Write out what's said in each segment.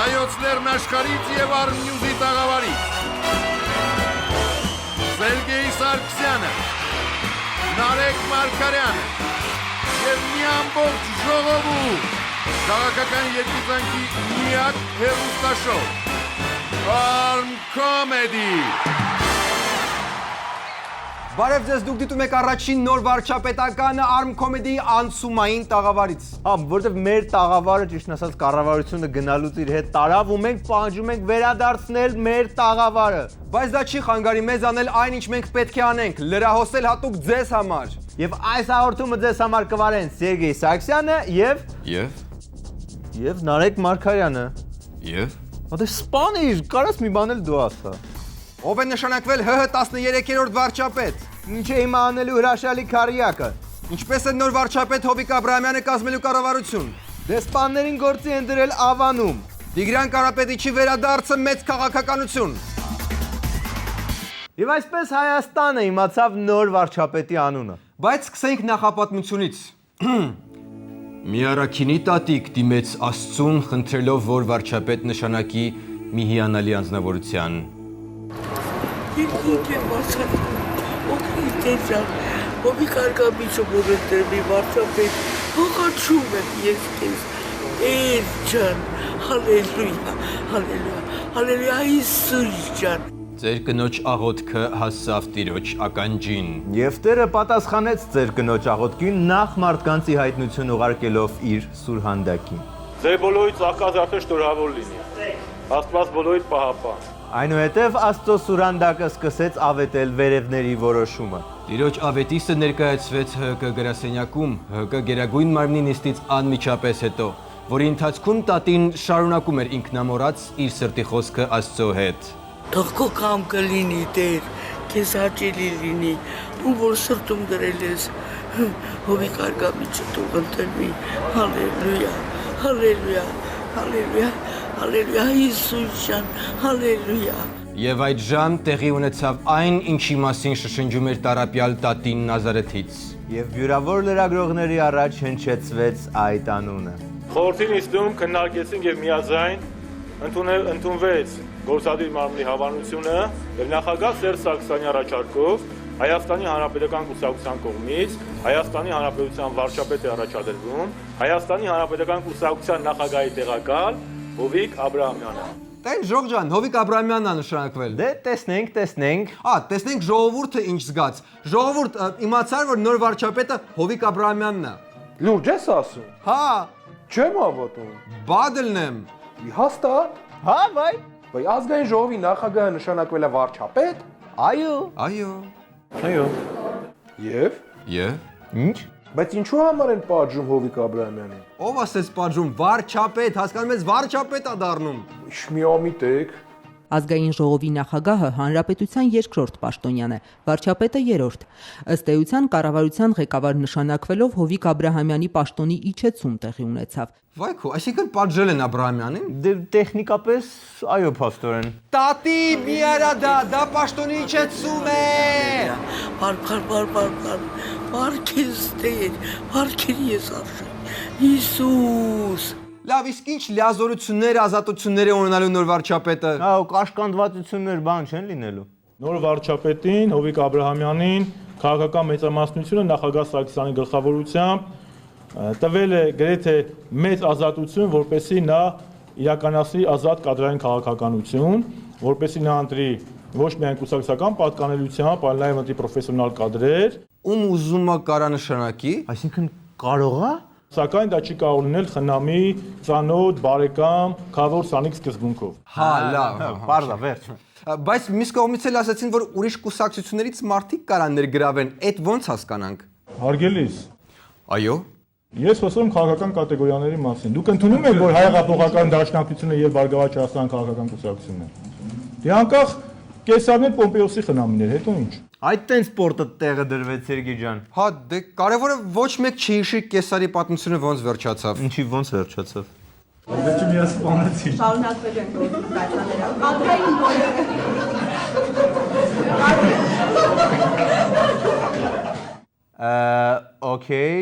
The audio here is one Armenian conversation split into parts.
Հայոց լեռնաշխարհից եւ Արմնյուզի տաղավարից Սերգեյ Սարգսյանը, Նարեկ Մարգարյանը եւ մի ամբողջ ժողովուրդ քաղաքական երկուծանքի միակ հեռուստաշոու Arm Comedy Բարև ձեզ, դուք դիտում եք առաջին նոր վարչապետականը Arm Comedy-ի անցումային տաղավարից։ Որտեվ մեր տաղավարը ճիշտ ասած կառավարությունը գնալուց իր հետ տարավ ու մենք պահանջում ենք վերադարձնել մեր տաղավարը։ Բայց դա չի խանգարի մեզ անել այն, ինչ մենք պետք է անենք, լրահոսել հատուկ ձեզ համար։ Եվ այս հաղորդումը ձեզ համար կվարեն Սերգեյ Սարգսյանը եւ Նարեկ Մարգարյանը։ Դե սպանիր, կարաս մի բան էլ դու ասա։ Ով է նշանակվել ՀՀ 13-րդ վարչապետ։ Ինչ է հիմա անելու հրաշալի քարյակը։ Ինչպես է նոր վարչապետ Հովիկ Աբրահամյանը կազմելու կառավարություն։ Դեսպաններին գործի են դրել Ավանում։ Տիգրան Կարապետիչի վերադարձը մեծ քաղաքականություն։ Եվ այսպես Հայաստանը իմացավ նոր վարչապետի անունը։ Բայց սկսենք նախապատմությունից։ Մի առաքինի տատիկ դիմեց Աստծուն, խնդրելով, որ վարչապետ նշանակի մի հիանալի անձնավորության։ Ինքն եմ ասել, օգնի տեզան, Հովիկ Աբրահամյանը որտեղ մի վարչապետ, հողաչում եմ ես քեզ, Տեր ջան, հալելույա, հալելույա, հալելույա Հիսուս ջան։ Ձեր կնոջ աղոթքը հասավ Տիրոջ ականջին։ Եվ Տերը պատասխանեց ձեր կնոջ աղոթքին նախ մարդկանցի հայտնություն ուղարկելով իր սուրհանդակին։ Ձեր բոլորից աղքազարդը շնորհավոր լինի։ Աստված բոլորիդ պահապան։ Այնուհետև Աստծո սուրհանդակը սկսեց ավետել վերևների որոշումը։ Տիրոջ ավետիսը ներկայացվեց ՀԿ գրասենյակում, ՀԿ Գերագույն մարմնի նիստից անմիջապես հետո, որի ընթացքում տատին շարունակում էր ինքնամոռաց իր սրտի խոսքը Աստծո հետ։ Թող քո կամքը լինի, Տեր, քեզ հաճելի լինի, ու որ սրտում դրել ես, Հովիկ Աբրահամյանը թող ընտրվի, հալելույա, հալելույա, հալելույա, հալելույա Հիսուս ջան, հալելույա։ Եվ այդ ժամ տեղի ունեցավ այն, ինչի մասին շշնջում էր տառապյալ տատին Նազարեթից։ Եվ վիրավոր լրագրողների առաջ հնչեցվեց այդ անունը։ Խորհրդի նիստում քննարկեցին եւ միաձայն ընդունվեց գործադիր մարմնի հավանությունը եւ նախագահ Սերժ Սարգսյանի առաջարկով Հայաստանի Հանրապետական կուսակցության կողմից Հայաստանի Հանրապետության վարչապետ է առաջադրվում Հայաստանի Հանրապետական կուսակցության նախագահի տեղակալ Հովիկ Աբրահամյանը։ Տեն Ժող ջան, Հովիկ Աբրահամյանն է նշանակվել։ Դե տեսնենք։ Տեսնենք ժողովուրդը ինչ զգաց։ Ժողովուրդ, իմացար, որ նոր վարչապետը Հովիկ Աբրահամյանն է։ Լուրջ ես ասում։ Հա, Չեմ հավատում։ բադլն եմ։ Հաստատ։ Հա, վայ։ Բայց ազգային ժողովի նախագահը նշանակվել է վարչապետ։ Այո։ Եվ Ինչ։ բայց ինչու համար են պատժում Հովիկ Աբրահամյանին։ Ով ասեց պատժում, վարչապետ, հասկանում ես, վարչապետ է դառնում։ Իշմիամիտեք։ Ազգային ժողովի նախագահը հանրապետության երկրորդ պաշտոնյան է, վարչապետը երրորդ։ Ըստ էության կառավարության ղեկավար նշանակվելով Հովիկ Աբրահամյանի պաշտոնի իջեցում տեղի ունեցավ։ Վայքո, այսինքն պատժել են Աբրահամյանին։ Դե տեխնիկապես այո, փաստորեն։ Տատի, մի արա դա պաշտոնի իջեցում է։ Բարքես Տեր, բարքերի ես արժան, Հիսուս։ Լավ, իսկ ինչ լիազորություններ, ազատություններ է ունենալու նոր վարչապետը։ Հա, կաշկանդվածություններ բան չեն լինելու։ Նոր վարչապետին Հովիկ Աբրահամյանին քաղաքական մեծամասնությունը նախագահ Սարգսյանի գլխավորությամբ տվել է գրեթե մեծ ազատություն, որպեսզի նա իրականացնի ազատ կադրային քաղաքականություն, որպեսզի նա ընտրի ոչ միայն կուսակցական պատկանելությամբ, այլ նաև ընտրի պրոֆեսիոնալ կադրեր։ Ում ուզում է կարա նշանակի։ Այսինքն կարող է։ Սակայն դա չի կարող լինել խնամի, ծանոթ, բարեկամ, քաղաքավոր սանիկ սկզբունքով։ Հա, լավ, Պարզա, վերջ։ Բայց մյուս կողմից էլ ասացին, որ ուրիշ կուսակցություններից մարդիկ կարան ներգրավեն, այդ ոնց հասկանանք։ Հարգելիս, Այո։ ես խոսում եմ քաղաքական կատեգորիաների մասին։ Դուք ընդունում եք, որ Հայ-Հեղափոխական Դաշնակցությունը եւ Բարգավաճ Հայաստան քաղաքական կուսակցությունն է։ Դե անկախ Կեսարներ Պոմպեոսի խնամիներ, հետո ինչ։ Այդ տենց սպորտը տեղը դրվեց Սերգեյ ջան։ Հա, դե կարևորը ոչ մեկ չի հիշի Կեսարի պատմությունը ոնց վերջացավ։ Ինչի ոնց վերջացավ։ Դե մի ասպանեցի։ Շարունակվել են գործընթացները։ Ակային Օքեյ,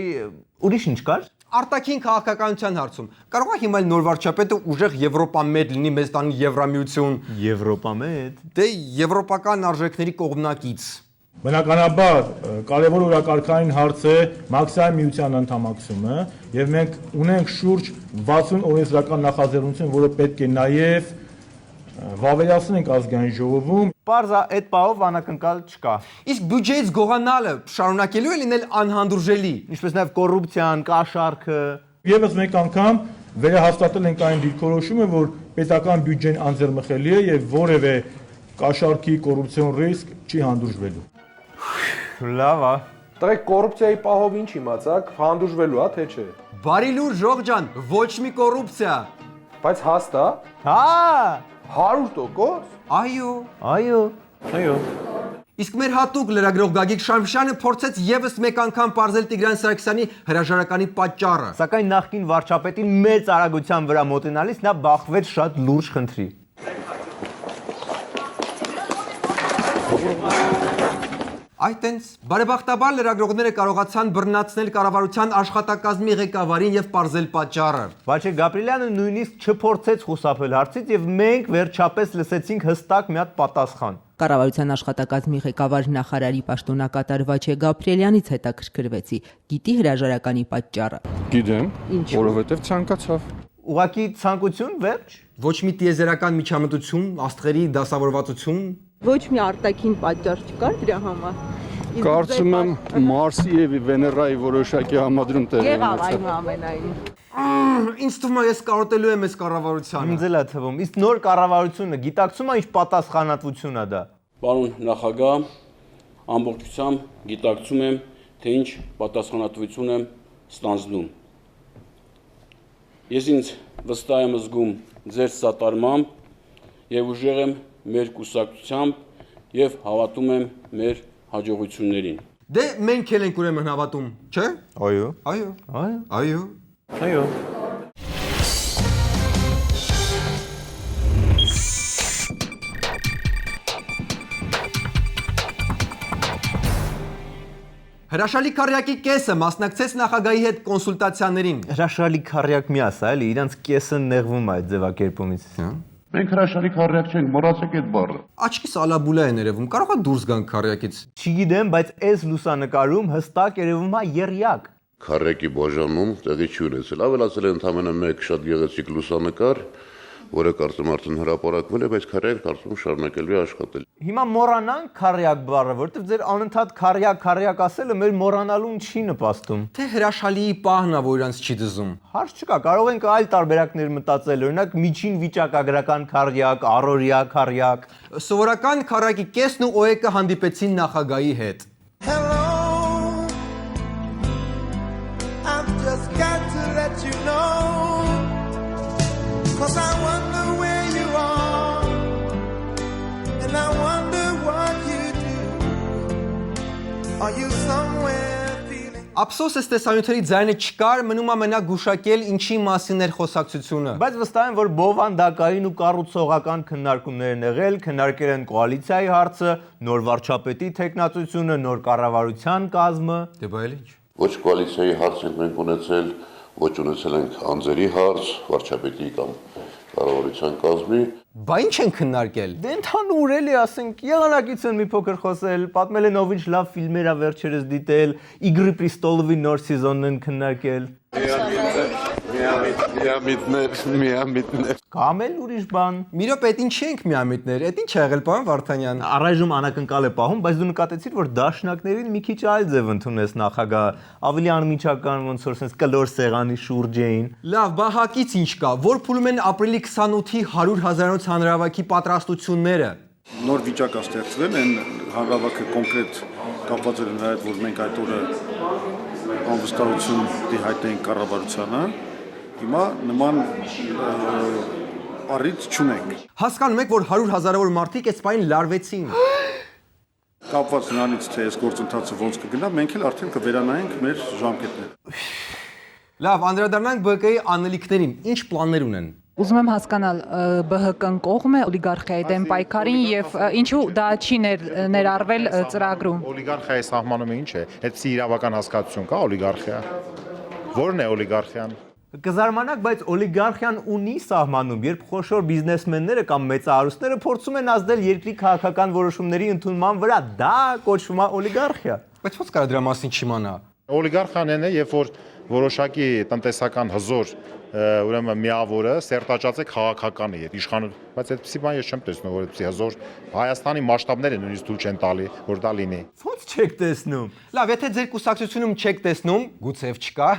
ուրիշ ինչ կար։ Արտաքին քաղաքականության հարցում կարող է հիմա նոր վարչապետը ուժեղ Եվրոպամետ լինի, մեզ տանի Եվրամիություն, Եվրոպամետ։ դե եվրոպական արժեքների կողմնակից։ Բնականաբար կարևոր օրակարգային հարց է մաքսային միության անդամակցումը եւ մենք ունենք շուրջ 60 օրենսդրական նախաձեռնություն, որը պետք է նաեւ վավերացնենք ազգային ժողովում։ Պարզա այդ պահով անակնկալ չկա։ Իսկ բյուջեից գողանալը շարունակելու է լինել անհանդուրժելի։ Ինչպես նաև կոռուպցիան, կաշառքը։ Եվս մեկ անգամ վերահաստատել ենք այն դիրքորոշումը, որ պետական բյուջեն անձեռնմխելի է եւ որևէ կաշառքի կոռուպցիոն ռիսկ չի հանդուրժվելու։ Լավ է։ Տղեկ կոռուպցիայի պահով ինչ իմացաք, հանդուրժվելու է, թե չէ։ Բարի լուր Ժող ջան, ոչ մի կոռուպցիա։ Բայց հաստ է, Հա, 100%։ Այո։ այո։ Իսկ մեր հատուկ լրագրող Գագիկ Շամշյանը փորձեց եւս մեկ անգամ պարզել Տիգրան Սարգսյանի հրաժարականի պատճառը։ Սակայն նախկին վարչապետին մեծ արագության վրա մոտենալիս նա բախվեց շատ լուրջ խնդրի։ Այտենց բարեբախտաբար լրագրողները կարողացան բռնացնել կառավարության աշխատակազմի ղեկավարին եւ պարզել պատճառը։ Վաչե Գաբրիելյանը նույնիսկ չփորձեց խուսափել հարցից եւ մենք վերջապես լսեցինք հստակ մի հատ պատասխան։ Կառավարության աշխատակազմի ղեկավար նախարարի պաշտոնակատար Վաչե Գաբրիելյանից հետաքրքրվեցի։ Գիտի հրաժարականի պատճառը։ Գիտեմ, Ինչու՞։ որովհետև ցանկացավ։ Ուղղակի ցանկություն վերջ։ Ոչ մի տիեզերական միջամտություն, աստղերի դասավորվածություն։ Ոչ մի արտաքին պատճառ չկար դրա համար։ Կարծում եմ Մարսի եւ Վեներայի որոշակի համադրում տեղի Եղավ ունեցավ։ այնուամենայնիվ։ Ինձ թվում է ես կարոտելու եմ այս կառավարությանը։ Ինձ էլ է թվում։ Իսկ նոր կառավարությունը գիտակցում է ինչ պատասխանատվություն է դա։ Պարոն նախագահ, ամբողջությամբ գիտակցում եմ, թե ինչ պատասխանատվություն եմ ստանձնում։ Ես ինձ վստահ եմ զգում ձեր սատարմամբ եւ ուժեղ եմ մեր կուսակցությամբ եւ հավատում եմ մեր հաջողություններին։ Դե մենք էլ ենք ուրեմն հավատում, չէ՞։ Այո։ Այո։ Այո։ Այո։ Այո։ Հրաշալի քարյակի կեսը մասնակցեց նախագահի հետ կոնսուլտացիաներին։ Հրաշալի քարյակ մի ասա, էլի, իրանց կեսը նեղվում է այդ ձևակերպումից։ Մենք հրաշալի քարյակ չենք, մոռացեք այդ բառը։ Աչքիս ալաբուլա է ներևում, կարող է դուրս գան քարյակից։ Չգիտեմ, բայց այս լուսանկարում հստակ երևում է եռյակ։ Քարյակի բաժանում տեղի չի ունեցել։ Ավելացել է ընդամենը մեկ շատ գեղեցիկ լուսանկար, որը կարծում արդեն հրապարակվել է, բայց քարյակը կարծում շարունակելու է աշխատել։ Հիմա մոռանանք քարյակ բառը, որովհետև ձեր անընդհատ քարյակ ասելը մեր մոռանալուն չի նպաստում։ Թե հրաշալիի պահն է, որ իրանց չի դզում։ Հարց չկա, կարող ենք այլ տարբերակներ մտածել, օրինակ միջին վիճակագրական քարյակ, առօրյա քարյակ։ Սովորական քարյակի կեսն ու օեկը հանդիպեցին նախագահի հետ։ Ափսոս է տեսանյութերի ձայնը չկար, մնում է մենակ գուշակել ինչի մասին էր խոսակցությունը։ Բայց վստահ եմ, որ բովանդակային ու կառուցողական քննարկումներ են եղել, քննարկել են կոալիցիայի հարցը, նոր վարչապետի թեկնածությունը, նոր կառավարության կազմը։ Դե բա էլ ինչ։ Ոչ կոալիցիայի հարց ենք մենք ունեցել, ոչ ունեցել ենք անձերի հարց, վարչապետի կամ կառավարության կազմի։ Բա ինչ են քննարկել։ Դե ընդհանուր էլի ասենք եղանակից են մի փոքր խոսել, պատմել են ով ինչ լավ ֆիլմեր ա վերջերս դիտել, Իգրի Պրիստոլովի նոր սեզոնն են քննարկել։ Միամիտներ։ Կամ էլ ուրիշ բան։ Մի րոպե, այդ ինչի ենք միամիտներ, այդ ինչ ա եղել, պարոն Վարդանյան։ Առայժմ անակնկալ է պահում, բայց դու նկատեցիր, որ դաշնակներին մի քիչ այլ ձև ընդունես նախագահ, ավելի անմիջական ոնց որ sense կլոր սեղանի շուրջ էին։ Լավ, բա հակից ինչ կա, որ փուլում են ապրիլի 28-ի 100,000-ից հանրահավաքի պատրաստությունները։ Նոր վիճակ է ստեղծվել, այն հանրահավաքը կոնկրետ կապված էր նրա հետ, որ մենք այդ օրը անվստահություն դիհայտենք կառավարությանը։ Հիմա նման առիթ չունենք։ Հասկանում եք, որ 100,000-ավոր մարդիկ այս պայն լարվեցին։ Կապված նրանից, թե այս գործընթացը ոնց կգնա, մենք էլ արդեն կվերանայենք մեր ժամկետները։ Լավ, անդրադառնանք ԲՀԿ-ի անելիքներին, ինչ պլաններ ունեն։ Ուզում եմ հասկանալ ԲՀԿ-ն կողմ է օլիգարխիայի դեմ պայքարին եւ ինչու դա չի ներառվել ծրագրում։ Օլիգարխիայի սահմանումը ինչ է։ Այդպիսի իրավական հասկացություն կա օլիգարխիա։ Որն է օլիգարխիան։ Կզարմանաք, բայց օլիգարխիան ունի սահմանում, երբ խոշոր բիզնեսմենները կամ մեծահարուստները փորձում են ազդել երկրի քաղաքական որոշումների ընդունման վրա, դա կոչվում է օլիգարխիա։ Բայց ո՞նց կարա դրա մասին չիմանա։ Օլիգարխիան է, երբ որ որոշակի տնտեսական հզոր ուրեմն միավորը սերտաճած է քաղաքականի հետ իշխանություն, բայց այդպեսի բան ես չեմ տեսնում, որ այդպեսի հզոր Հայաստանի մասշտաբները նույնիսկ թույլ չեն տալի, որ դա լինի։ Ո՞նց չեք տեսնում։ Լավ, եթե ձեր կուսակցությունում չեք տեսնում, գուցեև չկա,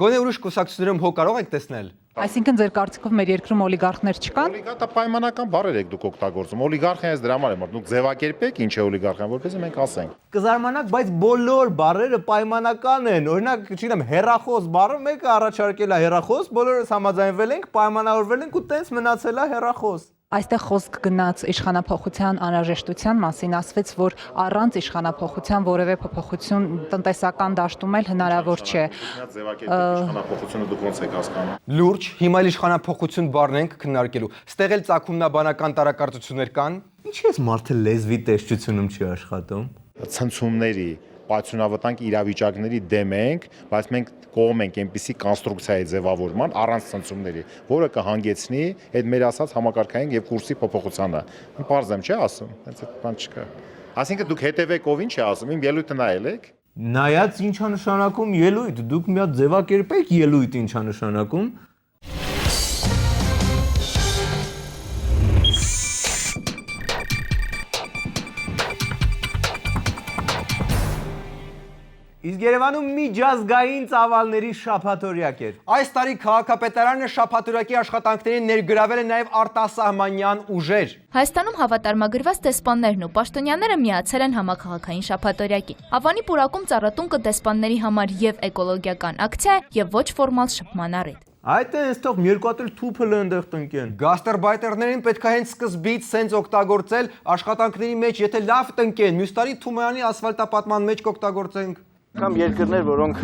գոնե ուրիշ կուսակցություններում հո կարող եք տեսնել։ Այսինքն ձեր կարծիքով մեր երկրում օլիգարխներ չկան։ Օլիգարխը պայմանական բառեր եք դուք օգտագործում։ Օլիգարխիան դրա համար է, որ դուք ձևակերպեք ինչ է օլիգարխիան, որպեսզի մենք ասենք։ Կզարմանաք, բայց բոլոր բառերը պայմանական են։ Օրինակ, չգիտեմ, հեռախոս բառը մեկը առաջարկել է հեռախոս, բոլորս համաձայնվել ենք, պայմանավորվել ենք ու տենց մնացել է հեռախոս։ Այստեղ խոսք գնաց իշխանափոխության անհրաժեշտության մասին, ասվեց, որ առանց իշխանափոխության որևէ փոփոխություն տնտեսական դաշտում էլ հնարավոր չէ։ Իշխանափոխությունը դուք ոնց եք հասկանում։ Լուրջ, հիմա էլ իշխանափոխություն բառն ենք քննարկելու։ Ստեղ էլ ծագումնաբանական տարակարծություններ կան։ Ինչի՞ էս մարդը լեզվի տեսչությունում չի աշխատում։ Ցնցումների, պայթյունավտանգ իրավիճակների դեմ ենք, բայց մենք կողմ ենք այնպիսի կոնստրուկցիայի ձևավորման առանց ցնցումների, որը կհանգեցնի այդ մեր ասած համակարգային եւ կուրսի փոփոխությանը։ Պարզ եմ, չէ՞ ասում, հենց այդ բան չկա։ Այսինքն դուք հետևեք ով ինչ է ասում, իմ ելույթը նայել եք։ Նայած ինչա նշանակում ելույթ, դուք մի հատ ձևակերպեք ելույթ ինչա նշանակում։ Իսկ Երևանում միջազգային ծավալների շաբաթօրյակ էր։ Այս տարի քաղաքապետարանը շաբաթօրյակի աշխատանքներին ներգրավել է նաև արտասահմանյան ուժեր։ Հայաստանում հավատարմագրված դեսպաններն ու պաշտոնյաները միացել են համաքաղաքային շաբաթօրյակին։ Ավանի պուրակում ծառատունկը դեսպանների համար եւ էկոլոգիական ակցիա է եւ ոչ ֆորմալ շփման առիթ։ Այդ է հենց թող մի երկու հատ էլ թուփը ընդեղ տնկեն։ Գաստարբայտերներին պետք է հենց սկզբից սենց օգտագործել աշխատանքների մեջ, եթե լավ տնկեն, մյուս տարի Թումոյանի ասֆալտապատման մեջ կօգտագործենք։ Կամ երկրներ, որոնք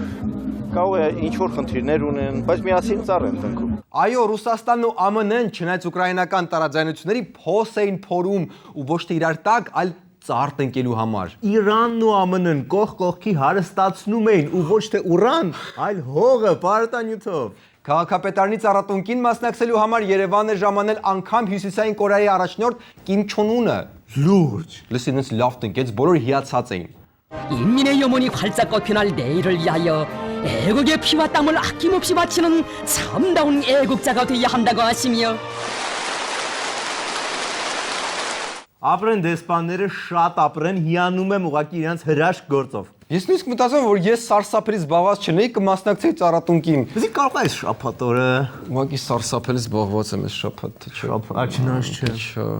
կարող է ինչ-որ խնդիրներ ունեն, բայց միասին ծառ են տնկում։ Այո, Ռուսաստանն ու ԱՄՆ-ն, չնայած ուկրաինական տարաձայնությունների, փոս էին փորում ու ոչ թե իրար տակ, այլ ծառ տնկելու համար։ Իրանն ու ԱՄՆ-ն կողք կողքի հարստացնում էին ու ոչ թե ուրան, այլ հողը պարտանյութով։ Քաղաքապետարանի ծառատունկին մասնակցելու համար Երևան է ժամանել անգամ Հյուսիսային Կորեայի առաջնորդ Կիմ Չոն Ունը։ Լուրջ։ Լսի, ինձ լավ տնկեց, բոլորը հիացած էին։ 인민의 영혼이 활짝 꺾여날 내일을 위하여 애국의 피와 땀을 아낌없이 바치는 참다운 애국자가 되어야 한다고 하시며 Ապրեն դեսպանները շատ ապրեն, հիանում եմ ուղղակի իրանց հրաշք գործով։ Ես նույնիսկ մտածում եմ, որ ես սարսափելի զբաղված չնեի, կմասնակցեի ծառատունկին։ Իսկ կարող է շաբաթ օրը։ Ուղղակի սարսափելի զբաղված եմ այս շաբաթը, չէ։ Աչնաշ չէ։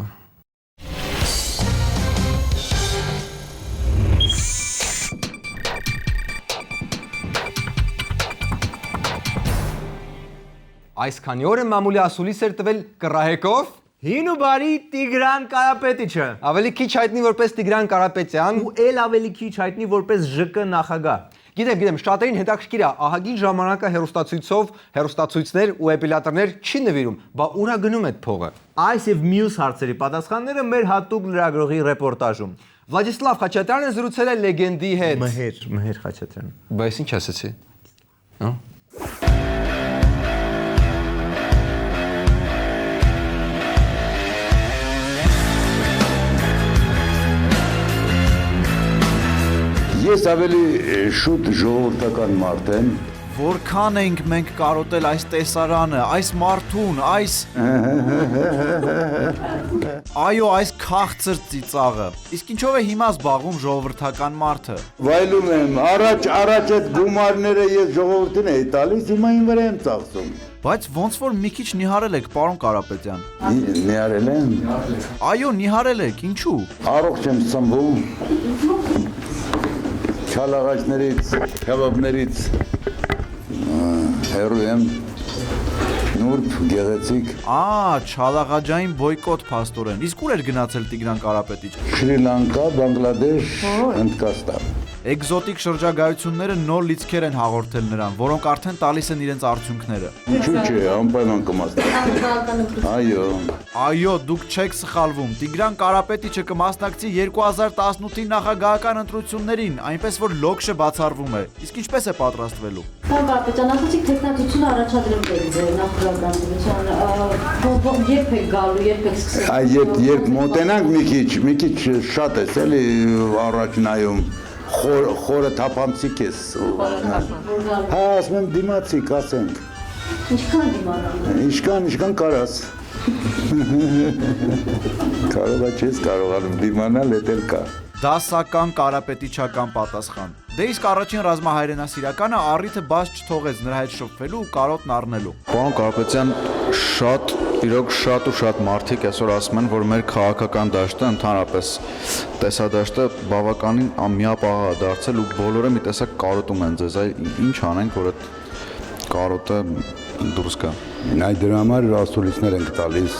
Այս քանի օրը մամուլի ասուլիս էր տվել կռահեկով Հին ու բարի Տիգրան Կարապետիչը։ Ավելի քիչ հայտնի որպես Տիգրան Կարապետյան ու էլ ավելի քիչ հայտնի որպես ԺԿ նախագահ։ Գիտեմ, շատերին հետաքրքիր է, ահագին ժամանակը հեռուստացույցով, հեռուստացույցներ ու էպիլատորներ չի նվիրում, բա ուրա գնում այդ փողը։ Այս եւ մյուս հարցերի պատասխանները մեր հատուկ լրագրողի ռեպորտաժում։ Վլադիսլավ Խաչատրյանը զրուցել է լեգենդի հետ։ Մհեր Խաչատրյան։ Բայց ինչ ասեցի։ Հա։ Ես ավելի շուտ ժողովրդական մարդ եմ։ Որքան ենք մենք կարոտել այս տեսարանը, այս մարդուն, այս այո, այս քաղցր ծիծաղը։ Իսկ ինչով է հիմա զբաղվում ժողովրդական մարդը։ Վայելում եմ, առաջ այդ գումարները ես ժողովրդին էի տալիս, հիմա ին վրա եմ ծախսում։ Բայց ոնց որ մի քիչ նիհարել եք, պարոն Կարապետյան։ Նիհարել եմ։ Այո, նիհարել եք, ինչու։ Առողջ եմ սնվում։ Չալաղաչներից, քebabներից հեռու եմ, նուրբ, գեղեցիկ։ Չալաղաջային բոյկոտ փաստորեն։ Իսկ ուր էր գնացել Տիգրան Կարապետիչը։ Շրի Լանկա, Բանգլադեշ, Հնդկաստան։ Էկզոտիկ շրջագայությունները նոր լիցքեր են հաղորդել նրան, որոնք արդեն տալիս են իրենց արդյունքները։ Ինչու՞ չէ, անպայման կմասնակցի։ Այո։ Այո, դուք չեք սխալվում։ Տիգրան Կարապետիչը կմասնակցի 2018-ի նախագահական ընտրություններին, այնպես որ լոքշը բացառվում է։ Իսկ ինչպես է պատրաստվելու։ Կարապետյան, ասացիք թեկնածությունը առաջադրել եք ձեր նախագահական ընտրությանը։ Երբ եք գալու, երբ եք սկսել։ Երբ մոտենանք մի քիչ շատ է, էլի առաջ նայում խորը թափանցիկ ես։ Հա, ասում եմ դիմացիկ, ասենք։ Ինչքան դիմանալ։ Ինչքան կարաս։ Կարողա չես կարողանում դիմանալ, էդ էլ կա։ Դասական Կարապետիչական պատասխան։ Դե իսկ առաջին ռազմահայրենասիրականը առիթը բաց չթողեց նրա հետ շփվելու ու կարոտն առնելու։ Պարոն Կարապետյան, իրոք շատ մարդիկ այսօր ասում են, որ մեր քաղաքական դաշտը ընդհանրապես տեսադաշտը բավականին միապաղ է դարձել ու բոլորը մի տեսակ կարոտում են ձեզ, ինչ անենք, որ այդ կարոտը դուրս գա։ Այդ դրա համար ասուլիսներ ենք տալիս։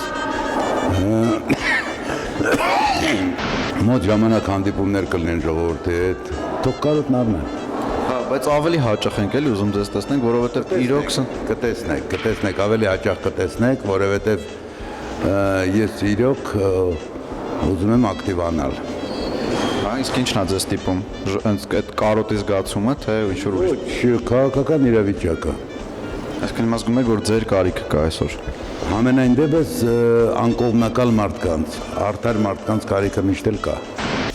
Մոտ ժամանակ հանդիպումներ կլինեն ժողովրդի հետ, թող կարոտն առնեն։ Հա, բայց ավելի հաճախ ենք էլի ուզում ձեզ տեսնենք, որովհետև իրոք կտեսնեք, ավելի հաճախ կտեսնեք, որովհետև ես իրոք ուզում եմ ակտիվանալ։ Հա, իսկ ինչն է ձեզ ստիպում։ Այդ կարոտի զգացումը, թե ինչ-որ ուրիշ։ Ոչ, քաղաքական իրավիճակը։ Այսինքն իմ ասում եք, որ ձեր կարիքը կա այսօր։ Ամենայն դեպս անկողմնակալ մարդկանց, արդար մարդկանց կարիքը միշտ էլ կա։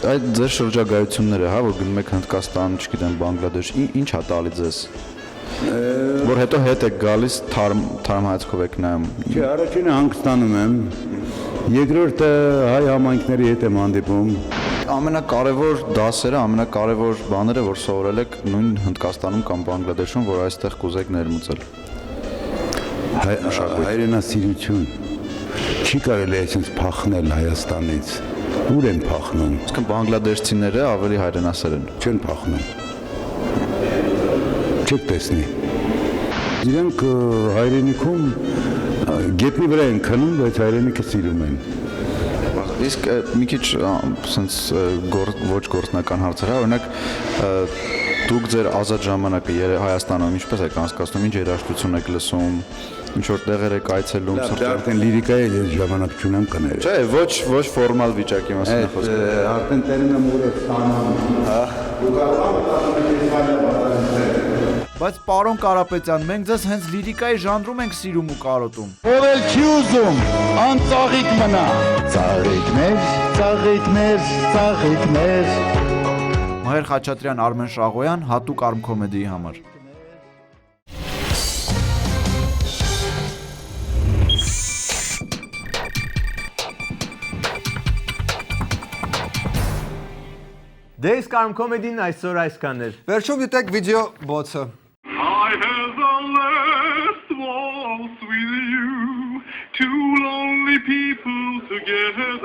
Այդ ձեր շրջագայությունները, հա, որ գնում եք Հնդկաստան, չգիտեմ, Բանգլադեշ, ինչ է տալի ձեզ։ Որ հետո հետ եք գալիս թարմ հայացքով եք նայում։ Չէ, առաջինը Հնդկաստանում եմ, երկրորդը հայ համայնքների հետ եմ հանդիպում։ Ամենակարևոր դասերը, ամենակարևոր բաները, որ սովորել եք նույն Հնդկաստանում կամ Բանգլադեշում, որ այստեղ կուզեք ներմուծել։ Հայրենասիրություն չի կարելի այսպես փախնել Հայաստանից։ Ուր են փախնում։ Իսկ բանգլադեշցիները ավելի հայրենասեր են։ Չեն փախնում։ Չեք տեսնի։ Իրանք հայրենիքում գետնի վրա են քնում, բայց հայրենիքը սիրում են։ Իսկ մի քիչ sense ոչ գործնական հարցեր, օրինակ դուք ձեր ազատ ժամանակը Հայաստանում ինչպես եք անցկացնում, ինչ երաժշտություն եք լսում, ինչ որ տեղեր եք այցելում, Դա արդեն լիրիկա է, ես ժամանակ չունեմ կներեք։ Չէ, ոչ ֆորմալ վիճակի մասին է խոսքը։ Արդեն տերն եմ ուր է ստանում։ Բայց պարոն Կարապետյան, մենք ձեզ հենց լիրիկայի ժանրում ենք սիրում ու կարոտում։ Ով էլ չի ուզում, անծաղիկ մնա։ Ծաղիկներ։ Մհեր Խաչատրյան, Արմեն Շաղոյան, հատուկ Arm Comedy-ի համար։ Դե իսկ Arm Comedy-ն այսօր այսքան էր։ Վերջում դիտեք վիդեո բոցը։ I have the last waltz with you, two lonely people together.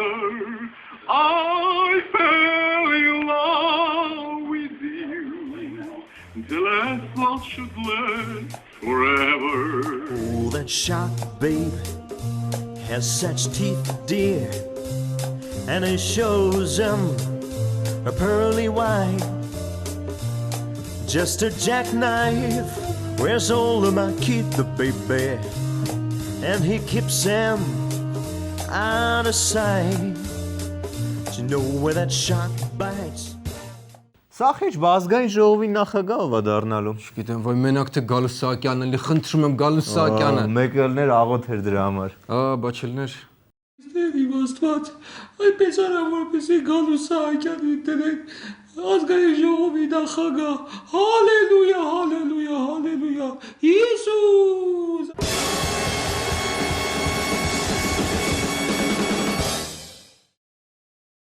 I fell in love with you, till last love should last forever. Oh, that shark, babe, has such teeth, dear, and it shows them a pearly white. Just a jackknife, where's all of my kid, the baby, and he keeps them out of sight. You know where that shark bites. Սախիչ բազգային ժողովի նախագահ ով է դառնալու։ Չգիտեմ, ոյ մենակ թե Գալուս Սահակյանն էլի խնդրում եմ Գալուս Սահակյանը։ Մեկը լներ աղոթ էր դրա համար։ Բայց չլներ։ Ստեվի ոստված, այնպես արա որպեսի Գալուս Սահակյանի դրեք ազգային ժողովի նախագահ։ Հալելույա, հալելույա, հալելույա։